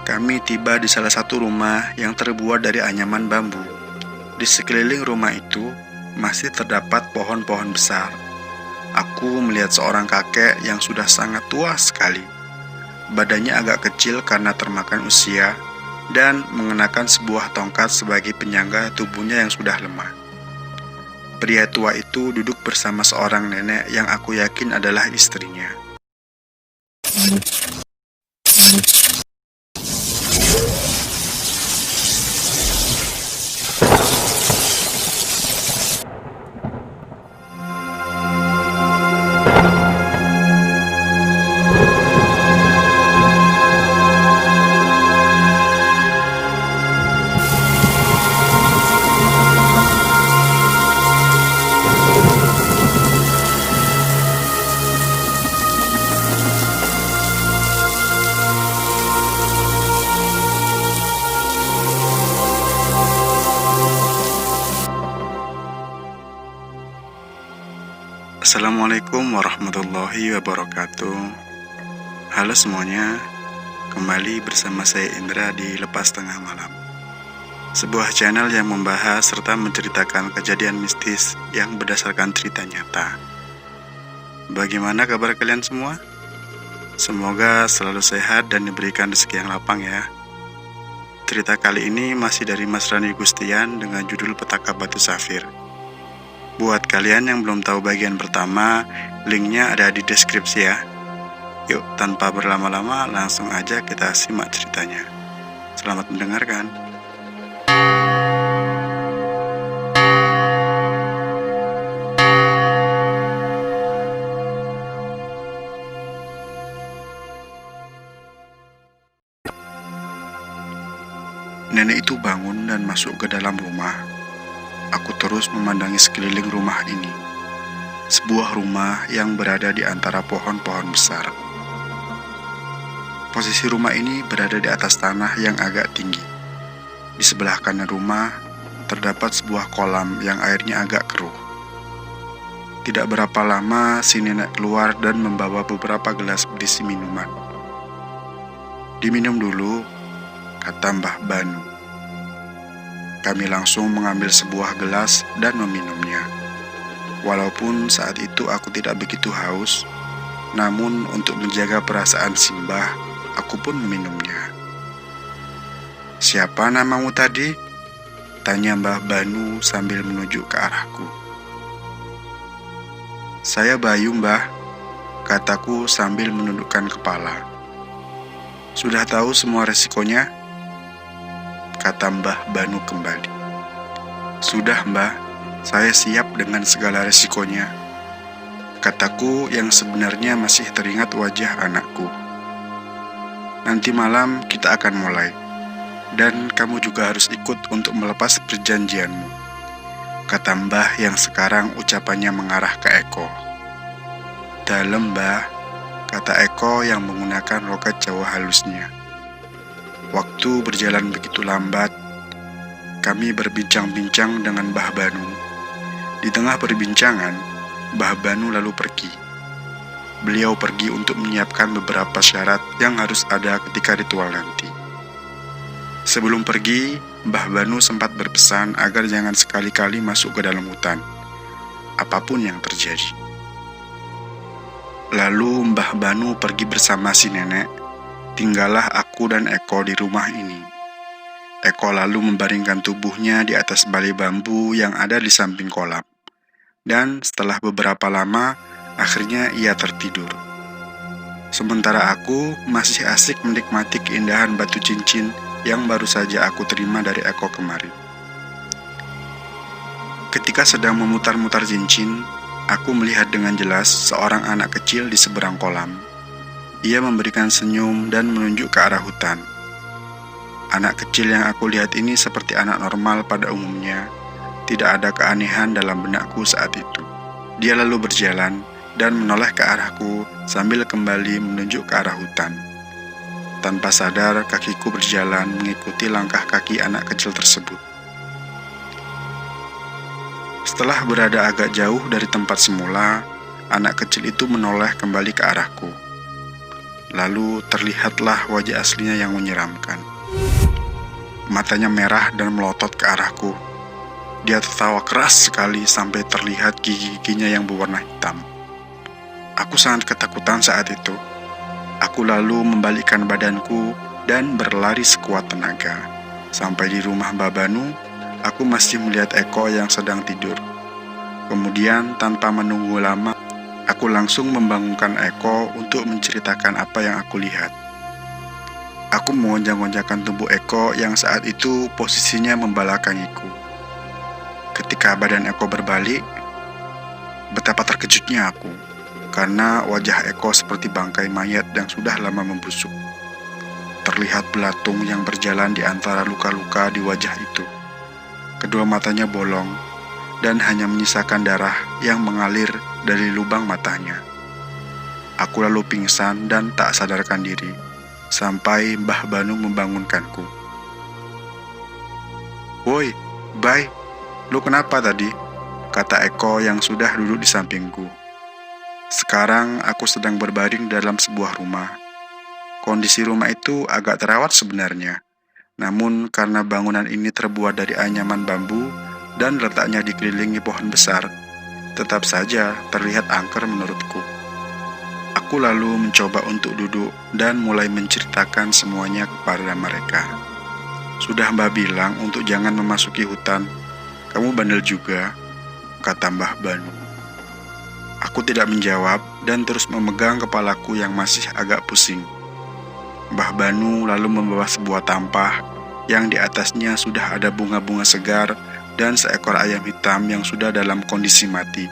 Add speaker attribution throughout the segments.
Speaker 1: Kami tiba di salah satu rumah yang terbuat dari anyaman bambu. Di sekeliling rumah itu masih terdapat pohon-pohon besar. Aku melihat seorang kakek yang sudah sangat tua sekali. Badannya agak kecil karena termakan usia dan mengenakan sebuah tongkat sebagai penyangga tubuhnya yang sudah lemah. Pria tua itu duduk bersama seorang nenek yang aku yakin adalah istrinya. Assalamualaikum warahmatullahi wabarakatuh. Halo semuanya, kembali bersama saya Indra di Lepas Tengah Malam, sebuah channel yang membahas serta menceritakan kejadian mistis yang berdasarkan cerita nyata. Bagaimana kabar kalian semua? Semoga selalu sehat dan diberikan rezeki yang lapang ya. Cerita kali ini masih dari Mas Rani Gustian dengan judul Petaka Batu Safir. Buat kalian yang belum tahu bagian pertama, linknya ada di deskripsi ya. Yuk, tanpa berlama-lama, langsung aja kita simak ceritanya. Selamat mendengarkan. Nenek itu bangun dan masuk ke dalam rumah. Aku terus memandangi sekeliling rumah ini. Sebuah rumah yang berada di antara pohon-pohon besar. Posisi rumah ini berada di atas tanah yang agak tinggi. Di sebelah kanan rumah terdapat sebuah kolam yang airnya agak keruh. Tidak berapa lama si nenek keluar dan membawa beberapa gelas berisi minuman. "Diminum dulu," kata Mbah Banu. Kami langsung mengambil sebuah gelas dan meminumnya. Walaupun saat itu aku tidak begitu haus, namun untuk menjaga perasaan si Mbah, aku pun meminumnya. "Siapa namamu tadi?" tanya Mbah Banu sambil menunjuk ke arahku. "Saya Bayu, Mbah," kataku sambil menundukkan kepala. "Sudah tahu semua resikonya?" kata Mbah Banu kembali. "Sudah, Mbah, saya siap dengan segala resikonya," kataku yang sebenarnya masih teringat wajah anakku. "Nanti malam kita akan mulai, dan kamu juga harus ikut untuk melepas perjanjianmu," kata Mbah yang sekarang ucapannya mengarah ke Eko. "Dalem, Mbah," kata Eko yang menggunakan logat Jawa halusnya. Waktu berjalan begitu lambat, kami berbincang-bincang dengan Mbah Banu. Di tengah perbincangan, Mbah Banu lalu pergi. Beliau pergi untuk menyiapkan beberapa syarat yang harus ada ketika ritual nanti. Sebelum pergi, Mbah Banu sempat berpesan agar jangan sekali-kali masuk ke dalam hutan, apapun yang terjadi. Lalu Mbah Banu pergi bersama si nenek. Tinggallah aku dan Eko di rumah ini. Eko lalu membaringkan tubuhnya di atas balai bambu yang ada di samping kolam. Dan setelah beberapa lama, akhirnya ia tertidur. Sementara aku masih asik menikmati keindahan batu cincin yang baru saja aku terima dari Eko kemarin. Ketika sedang memutar-mutar cincin, aku melihat dengan jelas seorang anak kecil di seberang kolam. Ia memberikan senyum dan menunjuk ke arah hutan. Anak kecil yang aku lihat ini seperti anak normal pada umumnya. Tidak ada keanehan dalam benakku saat itu. Dia lalu berjalan dan menoleh ke arahku sambil kembali menunjuk ke arah hutan. Tanpa sadar, kakiku berjalan mengikuti langkah kaki anak kecil tersebut. Setelah berada agak jauh dari tempat semula, anak kecil itu menoleh kembali ke arahku. Lalu terlihatlah wajah aslinya yang menyeramkan. Matanya merah dan melotot ke arahku. Dia tertawa keras sekali sampai terlihat gigi-giginya yang berwarna hitam. Aku sangat ketakutan saat itu. Aku lalu membalikkan badanku dan berlari sekuat tenaga. Sampai di rumah Mbah Banu, aku masih melihat Eko yang sedang tidur. Kemudian tanpa menunggu lama, aku langsung membangunkan Eko untuk menceritakan apa yang aku lihat. Aku mengonjak-onjakkan tubuh Eko yang saat itu posisinya membelakangiku. Ketika badan Eko berbalik, betapa terkejutnya aku, karena wajah Eko seperti bangkai mayat yang sudah lama membusuk. Terlihat belatung yang berjalan di antara luka-luka di wajah itu. Kedua matanya bolong, dan hanya menyisakan darah yang mengalir dari lubang matanya. Aku lalu pingsan dan tak sadarkan diri, sampai Mbah Banu membangunkanku. "Woi, Bay, lu kenapa tadi?" kata Eko yang sudah duduk di sampingku. Sekarang aku sedang berbaring dalam sebuah rumah. Kondisi rumah itu agak terawat sebenarnya, namun karena bangunan ini terbuat dari anyaman bambu dan letaknya dikelilingi pohon besar, tetap saja terlihat angker menurutku. Aku lalu mencoba untuk duduk dan mulai menceritakan semuanya kepada mereka. "Sudah Mbah bilang untuk jangan memasuki hutan. Kamu bandel juga," kata Mbah Banu. Aku tidak menjawab dan terus memegang kepalaku yang masih agak pusing. Mbah Banu lalu membawa sebuah tampah yang di atasnya sudah ada bunga-bunga segar dan seekor ayam hitam yang sudah dalam kondisi mati.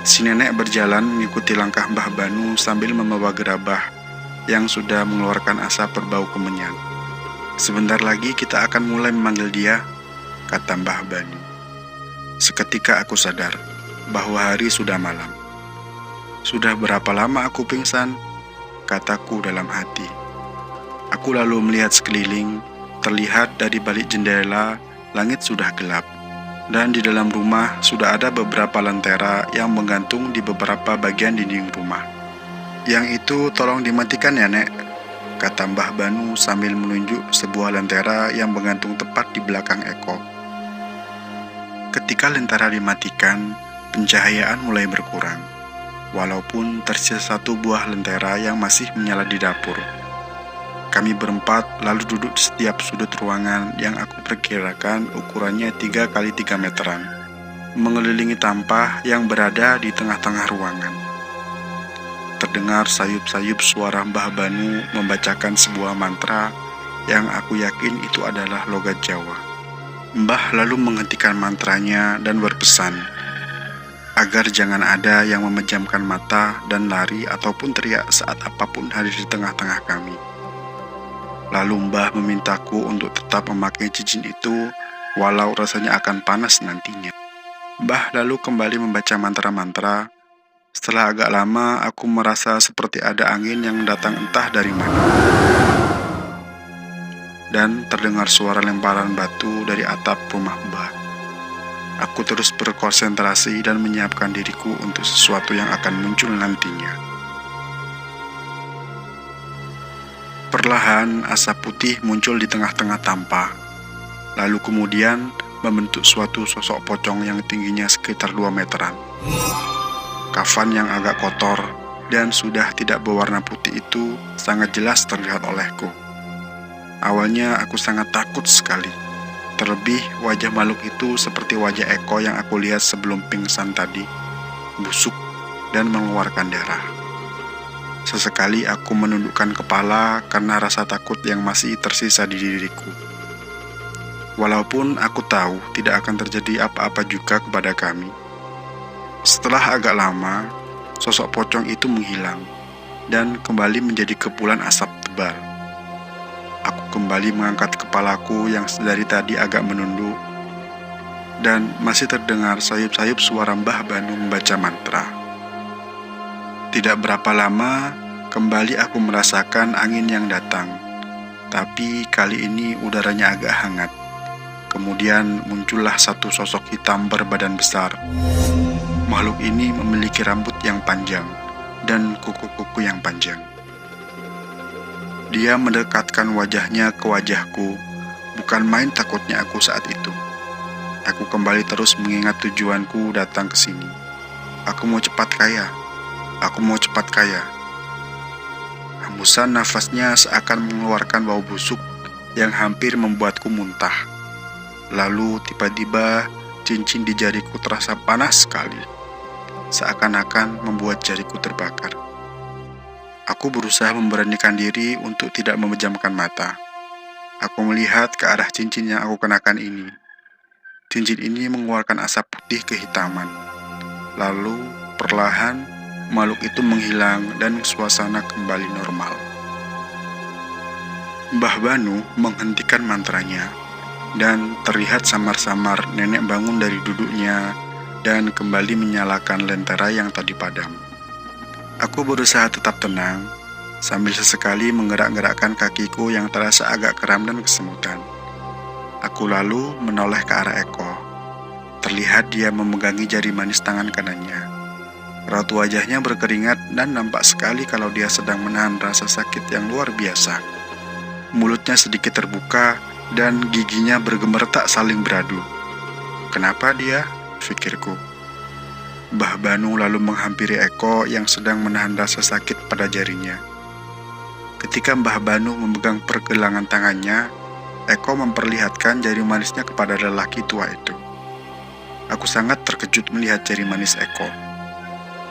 Speaker 1: Si nenek berjalan mengikuti langkah Mbah Banu sambil membawa gerabah yang sudah mengeluarkan asap berbau kemenyan. "Sebentar lagi kita akan mulai memanggil dia," kata Mbah Banu. Seketika aku sadar bahwa hari sudah malam. "Sudah berapa lama aku pingsan?" kataku dalam hati. Aku lalu melihat sekeliling. Terlihat dari balik jendela, langit sudah gelap, dan di dalam rumah sudah ada beberapa lentera yang menggantung di beberapa bagian dinding rumah. "Yang itu tolong dimatikan ya, Nek," kata Mbah Banu sambil menunjuk sebuah lentera yang menggantung tepat di belakang Eko. Ketika lentera dimatikan, pencahayaan mulai berkurang, walaupun tersisa satu buah lentera yang masih menyala di dapur. Kami berempat lalu duduk di setiap sudut ruangan yang aku perkirakan ukurannya 3 kali 3 meteran, mengelilingi tampah yang berada di tengah-tengah ruangan. Terdengar sayup-sayup suara Mbah Banu membacakan sebuah mantra yang aku yakin itu adalah logat Jawa. Mbah lalu menghentikan mantranya dan berpesan agar jangan ada yang memejamkan mata dan lari ataupun teriak saat apapun hadir di tengah-tengah kami. Lalu Mbah memintaku untuk tetap memakai cincin itu walau rasanya akan panas nantinya. Mbah lalu kembali membaca mantra-mantra. Setelah agak lama aku merasa seperti ada angin yang datang entah dari mana. Dan terdengar suara lemparan batu dari atap rumah Mbah. Aku terus berkonsentrasi dan menyiapkan diriku untuk sesuatu yang akan muncul nantinya. Perlahan asap putih muncul di tengah-tengah tampah, lalu kemudian membentuk suatu sosok pocong yang tingginya sekitar 2 meteran. Kafan yang agak kotor dan sudah tidak berwarna putih itu sangat jelas terlihat olehku. Awalnya aku sangat takut sekali, terlebih wajah makhluk itu seperti wajah Eko yang aku lihat sebelum pingsan tadi, busuk dan mengeluarkan darah. Sesekali aku menundukkan kepala karena rasa takut yang masih tersisa di diriku. Walaupun aku tahu tidak akan terjadi apa-apa juga kepada kami. Setelah agak lama, sosok pocong itu menghilang dan kembali menjadi kepulan asap tebal. Aku kembali mengangkat kepalaku yang dari tadi agak menunduk, dan masih terdengar sayup-sayup suara Mbah Banu membaca mantra. Tidak berapa lama, kembali aku merasakan angin yang datang, tapi kali ini udaranya agak hangat. Kemudian muncullah satu sosok hitam berbadan besar. Makhluk ini memiliki rambut yang panjang dan kuku-kuku yang panjang. Dia mendekatkan wajahnya ke wajahku. Bukan main takutnya aku saat itu. Aku kembali terus mengingat tujuanku datang ke sini. Aku mau cepat kaya. Aku mau cepat kaya. Hembusan nafasnya seakan mengeluarkan bau busuk yang hampir membuatku muntah. Lalu tiba-tiba cincin di jariku terasa panas sekali. Seakan-akan membuat jariku terbakar. Aku berusaha memberanikan diri untuk tidak memejamkan mata. Aku melihat ke arah cincin yang aku kenakan ini. Cincin ini mengeluarkan asap putih kehitaman. Lalu, perlahan, makhluk itu menghilang dan suasana kembali normal. Mbah Banu menghentikan mantranya, dan terlihat samar-samar nenek bangun dari duduknya dan kembali menyalakan lentera yang tadi padam. Aku berusaha tetap tenang, sambil sesekali menggerak-gerakkan kakiku yang terasa agak kram dan kesemutan. Aku lalu menoleh ke arah Eko. Terlihat dia memegangi jari manis tangan kanannya. Raut wajahnya berkeringat dan nampak sekali kalau dia sedang menahan rasa sakit yang luar biasa. Mulutnya sedikit terbuka dan giginya bergemertak saling beradu. Kenapa dia? Pikirku. Mbah Banu lalu menghampiri Eko yang sedang menahan rasa sakit pada jarinya. Ketika Mbah Banu memegang pergelangan tangannya, Eko memperlihatkan jari manisnya kepada lelaki tua itu. Aku sangat terkejut melihat jari manis Eko.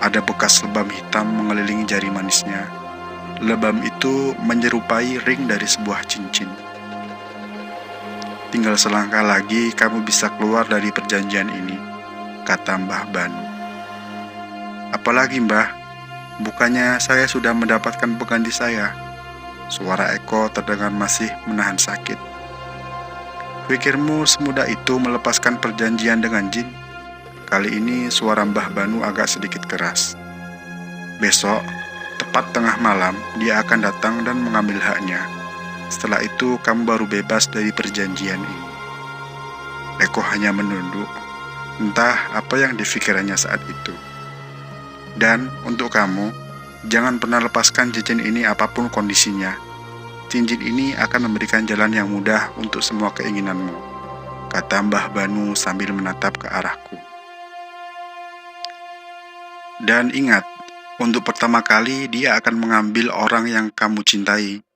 Speaker 1: Ada bekas lebam hitam mengelilingi jari manisnya. Lebam itu menyerupai ring dari sebuah cincin. Tinggal selangkah lagi kamu bisa keluar dari perjanjian ini, kata Mbah Banu. Apalagi Mbah, bukannya saya sudah mendapatkan pengganti saya? Suara Eko terdengar masih menahan sakit. Pikirmu semudah itu melepaskan perjanjian dengan jin? Kali ini suara Mbah Banu agak sedikit keras. Besok, tepat tengah malam, dia akan datang dan mengambil haknya. Setelah itu kamu baru bebas dari perjanjian ini. Eko hanya menunduk. Entah apa yang dipikirannya saat itu. Dan untuk kamu, jangan pernah lepaskan cincin ini apapun kondisinya. Cincin ini akan memberikan jalan yang mudah untuk semua keinginanmu, kata Mbah Banu sambil menatap ke arahku. Dan ingat, untuk pertama kali dia akan mengambil orang yang kamu cintai.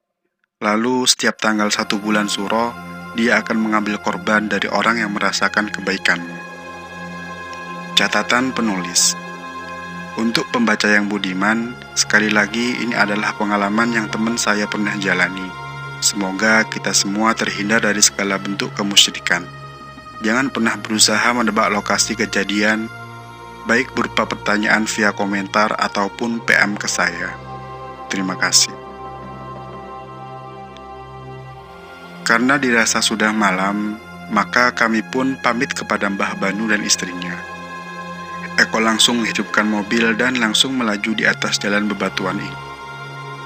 Speaker 1: Lalu setiap tanggal 1 bulan Suro, dia akan mengambil korban dari orang yang merasakan kebaikanmu. Catatan penulis. Untuk pembaca yang budiman, sekali lagi ini adalah pengalaman yang teman saya pernah jalani. Semoga kita semua terhindar dari segala bentuk kemusyrikan. Jangan pernah berusaha menebak lokasi kejadian, baik berupa pertanyaan via komentar ataupun PM ke saya. Terima kasih. Karena dirasa sudah malam, maka kami pun pamit kepada Mbah Banu dan istrinya. Eko langsung menghidupkan mobil dan langsung melaju di atas jalan bebatuan ini.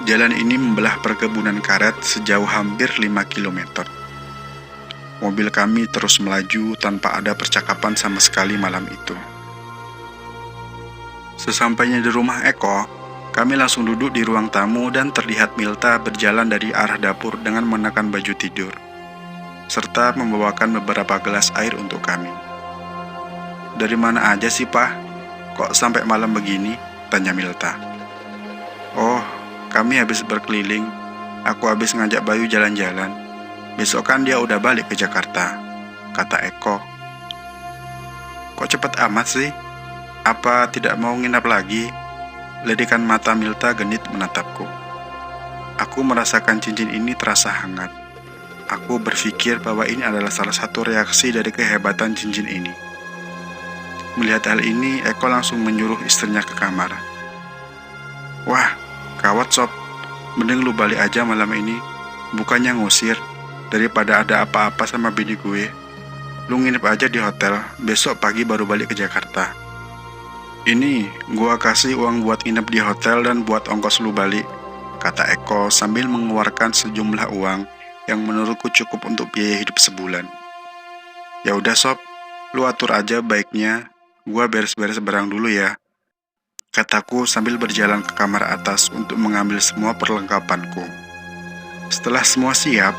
Speaker 1: Jalan ini membelah perkebunan karet sejauh hampir 5 km. Mobil kami terus melaju tanpa ada percakapan sama sekali malam itu. Sesampainya di rumah Eko, kami langsung duduk di ruang tamu dan terlihat Milta berjalan dari arah dapur dengan mengenakan baju tidur, serta membawakan beberapa gelas air untuk kami. Dari mana aja sih, Pak? Kok sampai malam begini? Tanya Milta. Oh, kami habis berkeliling. Aku habis ngajak Bayu jalan-jalan. Besok kan dia udah balik ke Jakarta, kata Eko. Kok cepat amat sih? Apa tidak mau nginap lagi? Ledikan mata Milta genit menatapku. Aku merasakan cincin ini terasa hangat. Aku berpikir bahwa ini adalah salah satu reaksi dari kehebatan cincin ini. Melihat hal ini, Eko langsung menyuruh istrinya ke kamar. Wah, gawat sob. Mending lu balik aja malam ini. Bukannya ngusir, daripada ada apa-apa sama bini gue. Lu nginep aja di hotel, besok pagi baru balik ke Jakarta. Ini, gua kasih uang buat nginep di hotel dan buat ongkos lu balik, kata Eko sambil mengeluarkan sejumlah uang yang menurutku cukup untuk biaya hidup sebulan. Ya udah sob, lu atur aja baiknya. Gua beres-beres barang dulu ya, kataku sambil berjalan ke kamar atas untuk mengambil semua perlengkapanku. Setelah semua siap,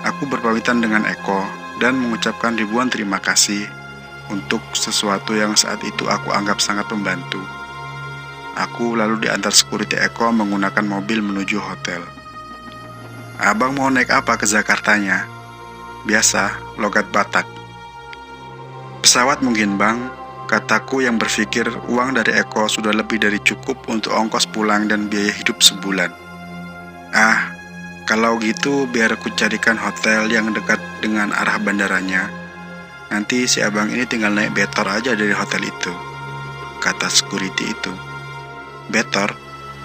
Speaker 1: aku berpamitan dengan Eko dan mengucapkan ribuan terima kasih untuk sesuatu yang saat itu aku anggap sangat membantu. Aku lalu diantar security Eko menggunakan mobil menuju hotel. "Abang mau naik apa ke Jakartanya?" "Biasa, logat Batak." "Pesawat mungkin bang," kataku yang berpikir uang dari Eko sudah lebih dari cukup untuk ongkos pulang dan biaya hidup sebulan. "Ah, kalau gitu biar aku carikan hotel yang dekat dengan arah bandaranya. Nanti si abang ini tinggal naik Betor aja dari hotel itu," kata security itu. "Betor?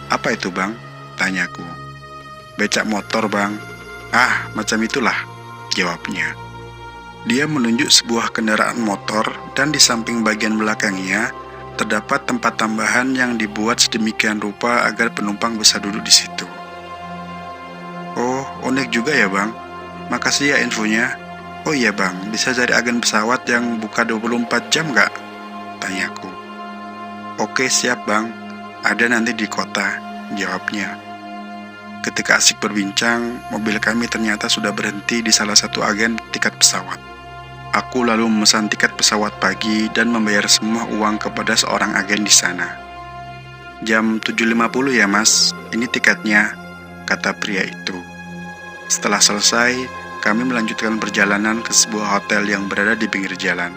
Speaker 1: Apa itu bang?" tanyaku. "Becak motor bang." "Ah, macam itulah," jawabnya. Dia menunjuk sebuah kendaraan motor dan di samping bagian belakangnya terdapat tempat tambahan yang dibuat sedemikian rupa agar penumpang bisa duduk di situ. "Oh, unik juga ya bang. Makasih ya infonya. Oh iya bang, bisa cari agen pesawat yang buka 24 jam nggak?" tanyaku. "Oke siap bang, ada nanti di kota," jawabnya. Ketika asik berbincang, mobil kami ternyata sudah berhenti di salah satu agen tiket pesawat. Aku lalu memesan tiket pesawat pagi dan membayar semua uang kepada seorang agen di sana. "Jam 7.50 ya mas, ini tiketnya," kata pria itu. Setelah selesai, kami melanjutkan perjalanan ke sebuah hotel yang berada di pinggir jalan,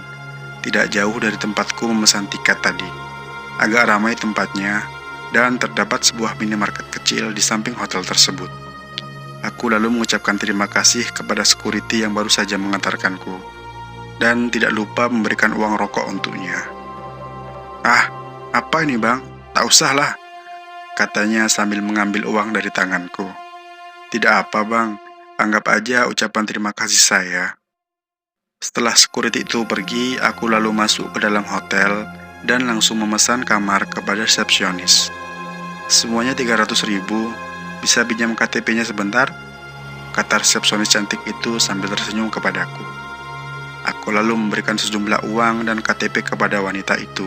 Speaker 1: tidak jauh dari tempatku memesan tiket tadi. Agak ramai tempatnya, dan terdapat sebuah minimarket kecil di samping hotel tersebut. Aku lalu mengucapkan terima kasih kepada security yang baru saja mengantarkanku, dan tidak lupa memberikan uang rokok untuknya. "Ah, apa ini bang? Tak usah lah," katanya sambil mengambil uang dari tanganku. "Tidak apa bang, anggap aja ucapan terima kasih saya." Setelah security itu pergi, aku lalu masuk ke dalam hotel dan langsung memesan kamar kepada resepsionis. "Semuanya 300.000, bisa pinjam KTP-nya sebentar?" kata resepsionis cantik itu sambil tersenyum kepadaku. Aku lalu memberikan sejumlah uang dan KTP kepada wanita itu,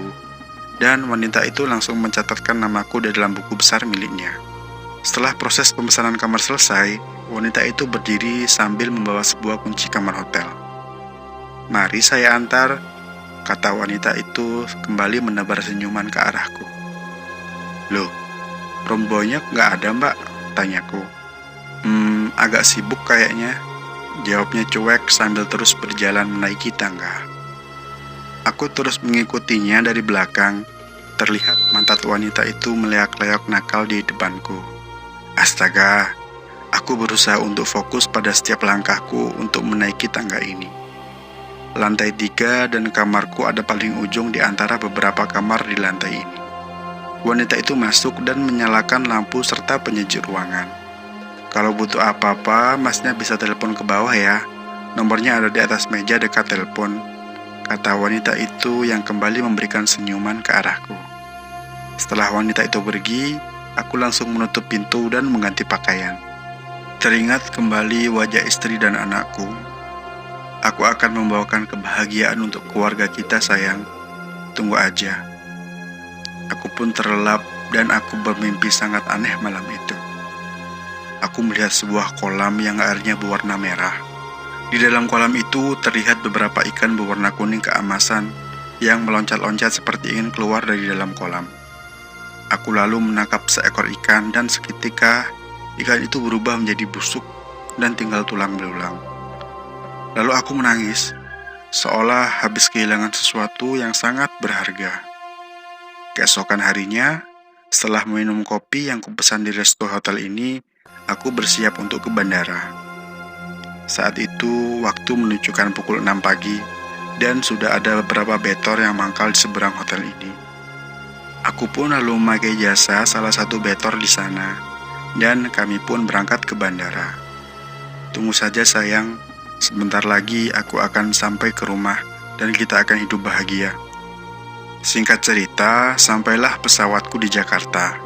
Speaker 1: dan wanita itu langsung mencatatkan namaku di dalam buku besar miliknya. Setelah proses pemesanan kamar selesai, wanita itu berdiri sambil membawa sebuah kunci kamar hotel. "Mari saya antar," kata wanita itu kembali menebar senyuman ke arahku. "Loh, romboynya nggak ada mbak?" tanyaku. Agak sibuk kayaknya," jawabnya cuek sambil terus berjalan menaiki tangga. Aku terus mengikutinya dari belakang. Terlihat mantat wanita itu meleak-leok nakal di depanku. Astaga, aku berusaha untuk fokus pada setiap langkahku untuk menaiki tangga ini. Lantai 3 dan kamarku ada paling ujung di antara beberapa kamar di lantai ini. Wanita itu masuk dan menyalakan lampu serta penyejuk ruangan. "Kalau butuh apa-apa, masnya bisa telepon ke bawah ya. Nomornya ada di atas meja dekat telepon," kata wanita itu yang kembali memberikan senyuman ke arahku. Setelah wanita itu pergi, aku langsung menutup pintu dan mengganti pakaian. Teringat kembali wajah istri dan anakku. "Aku akan membawakan kebahagiaan untuk keluarga kita sayang. Tunggu aja." Aku pun terlelap dan aku bermimpi sangat aneh malam itu. Aku melihat sebuah kolam yang airnya berwarna merah. Di dalam kolam itu terlihat beberapa ikan berwarna kuning keemasan yang meloncat-loncat seperti ingin keluar dari dalam kolam. Aku lalu menangkap seekor ikan dan seketika ikan itu berubah menjadi busuk dan tinggal tulang belulang. Lalu aku menangis, seolah habis kehilangan sesuatu yang sangat berharga. Keesokan harinya, setelah minum kopi yang kupesan di resto hotel ini, aku bersiap untuk ke bandara. Saat itu, waktu menunjukkan pukul 6 pagi, dan sudah ada beberapa betor yang mangkal di seberang hotel ini. Aku pun lalu memakai jasa salah satu betor di sana, dan kami pun berangkat ke bandara. "Tunggu saja sayang, sebentar lagi aku akan sampai ke rumah, dan kita akan hidup bahagia." Singkat cerita, sampailah pesawatku di Jakarta.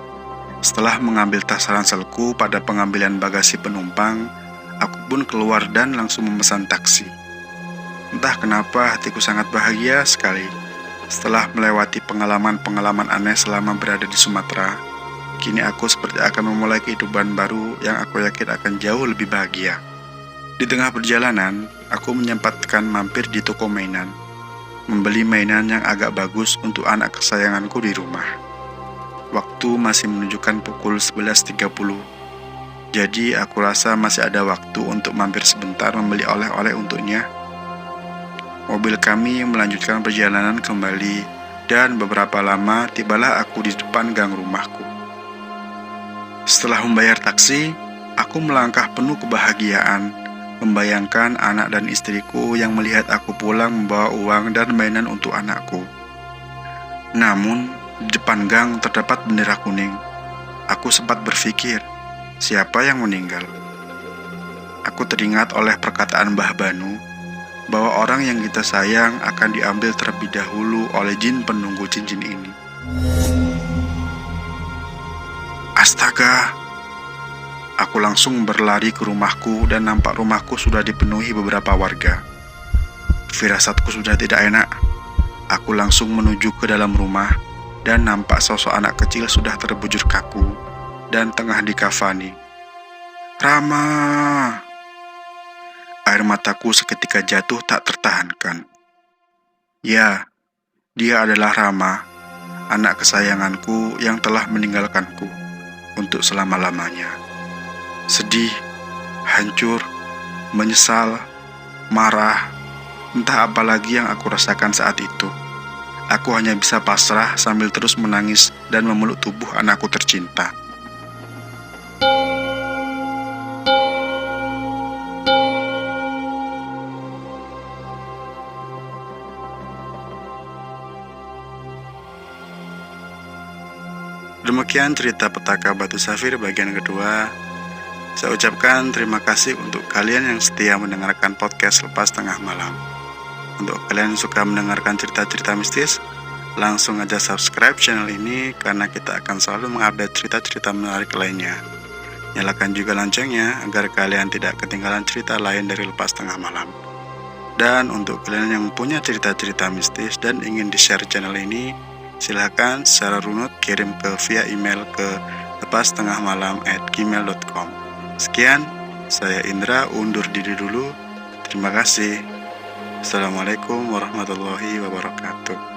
Speaker 1: Setelah mengambil tas ranselku pada pengambilan bagasi penumpang, aku pun keluar dan langsung memesan taksi. Entah kenapa hatiku sangat bahagia sekali. Setelah melewati pengalaman-pengalaman aneh selama berada di Sumatera, Kini aku seperti akan memulai kehidupan baru yang aku yakin akan jauh lebih bahagia. Di tengah perjalanan, aku menyempatkan mampir di toko mainan, membeli mainan yang agak bagus untuk anak kesayanganku di rumah. Waktu masih menunjukkan pukul 11.30, jadi aku rasa masih ada waktu untuk mampir sebentar membeli oleh-oleh untuknya. Mobil kami melanjutkan perjalanan kembali, dan beberapa lama tibalah aku di depan gang rumahku. Setelah membayar taksi, aku melangkah penuh kebahagiaan, membayangkan anak dan istriku yang melihat aku pulang membawa uang dan mainan untuk anakku. Namun, di depan gang terdapat bendera kuning. Aku sempat berpikir, siapa yang meninggal? Aku teringat oleh perkataan Mbah Banu, bahwa orang yang kita sayang akan diambil terlebih dahulu oleh jin penunggu cincin ini. Astaga! Aku langsung berlari ke rumahku dan nampak rumahku sudah dipenuhi beberapa warga. Firasatku sudah tidak enak. Aku langsung menuju ke dalam rumah dan nampak sosok anak kecil sudah terbujur kaku dan tengah dikafani. Rama! Air mataku seketika jatuh tak tertahankan. Ya, dia adalah Rama, anak kesayanganku yang telah meninggalkanku untuk selama-lamanya. Sedih, hancur, menyesal, marah, entah apa lagi yang aku rasakan saat itu. Aku hanya bisa pasrah sambil terus menangis dan memeluk tubuh anakku tercinta. Demikian cerita Petaka Batu Safir bagian kedua. Saya ucapkan terima kasih untuk kalian yang setia mendengarkan podcast Lepas Tengah Malam. Untuk kalian yang suka mendengarkan cerita-cerita mistis, langsung aja subscribe channel ini karena kita akan selalu mengupdate cerita-cerita menarik lainnya. Nyalakan juga loncengnya agar kalian tidak ketinggalan cerita lain dari Lepas Tengah Malam. Dan untuk kalian yang punya cerita-cerita mistis dan ingin di-share channel ini, silakan secara runut kirim via email ke lepastengahmalam@gmail.com. Sekian, saya Indra undur diri dulu. Terima kasih. Assalamualaikum warahmatullahi wabarakatuh.